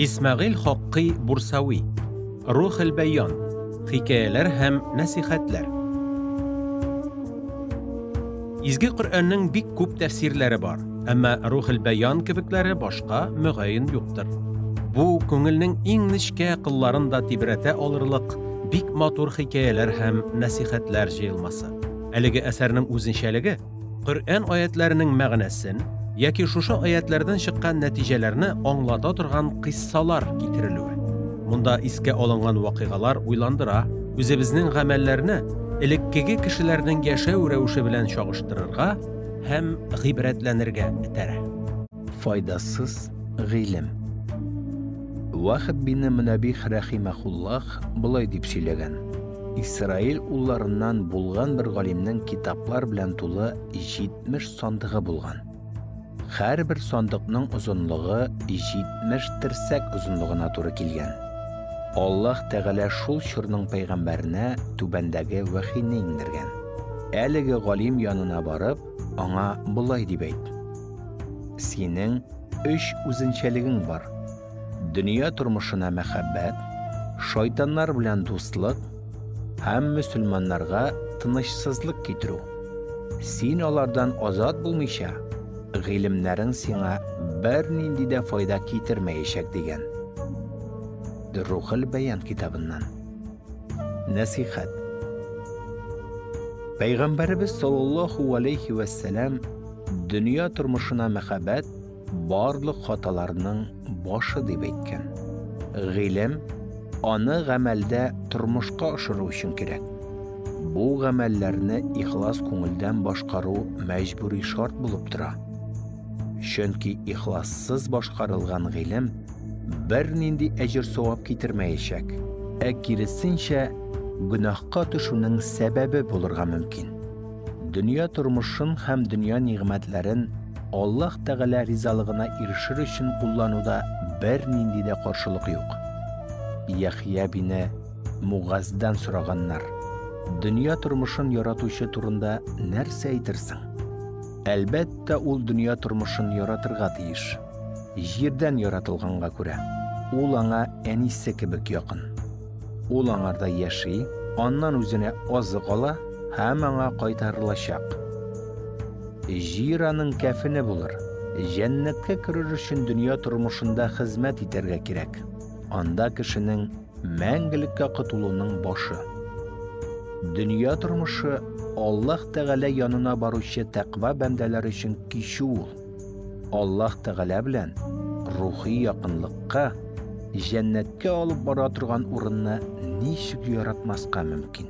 İsmail Hakkı Bursavi, Ruhul Beyan, Hikayeler hem Nasihatler. İzgi Kur'an'ın bik küp tefsirleri var, ama Ruhul Beyan kibikleri başka mügayin yoktur. Bu, köngülnün en nişke kıllarında tibrete alırlık, bik matur hikayeler hem nasihatler jayılması. Eligi eserinin uzunşeligi, Kur'an ayetlerinin mağnesin, yaki şuşa ayetlerden çıkan neticelerini anlata durgan kıssalar getirilüyor. Bunda iske alıngan vakigalar uylandıra, özümüzün gamellerini elekkegi kişilerinin yaşav revuşu bilen çağıştırırga hem gibretlenirge itere. Faydasız g'ilim. Vahid bin Münebih rahimahullah bulay dip söylegen. İsrail ullarından bulgan bir galimnin kitaplar bilen tulu 70 sandığı bulgan. Her bir sandıkның uzunluğu 70 tirsek uzunluğuna doğru kelgen. Allah Teala şul şurның peygamberine tubandagi vahiyni indirgen. Әлеге galim yanına barıp, ona bulay dip ayt. Senin 3 üzünçeligin var. Dünya turmuşuna mehabbet, şeytanlar bilen dostluk, hem Müslümanlarga tınışsızlık getiru. Sen olardan azat bulmayşa, g'ilimlerin sana bir nindi de fayda getirmeyecek degen. Ruhul Beyan kitabından. Nasihat. Peygamberimiz sallallahu aleyhi ve sellem dünya turmuşuna mehabbet barlık hatalarının başı deb aytgan. G'ilim onu gamelde turmuşqa aşırı üçün kerek. Bu gamellerini ihlas ko'ngildan boshqaruv mecburi şart bulup tura. Çünki ihlassız boshqarilgan g'ilim bir nindi ecir savab getirmeyecek. Kirisincha günahqa tushunun sebebi bulurga mümkün. Dünya turmuşun hem dünya nimetlerin Allah Teala rizalığına erişir için kullanıda bir nindi de karşılık yok. Yahya bin Muğaz'dan soraganlar, dünya turmuşun yaratuşu turunda nerse aytırsan? Elbette ol dünya turmuşun yaratırga tiyiş. Yerden yaratılganга göre, ol ana en iyisi kibik yakın. Ol anarda yaşay, ondan özüne azık ala, hem ana kaytarılacak. Jiranın kefini bulur. Cennetke kirir için dünya turmuşunda hizmet iterge kerek. Anda kişinin мәңгілекке kutulunun başı. Dünya turmuşu Allah Teala yanına barışı takva bendeler için kişi ol. Allah Teala bilen ruhi yakınlıkka, cennetke alıp bara turgan urunna nişik yaratmaska mümkün.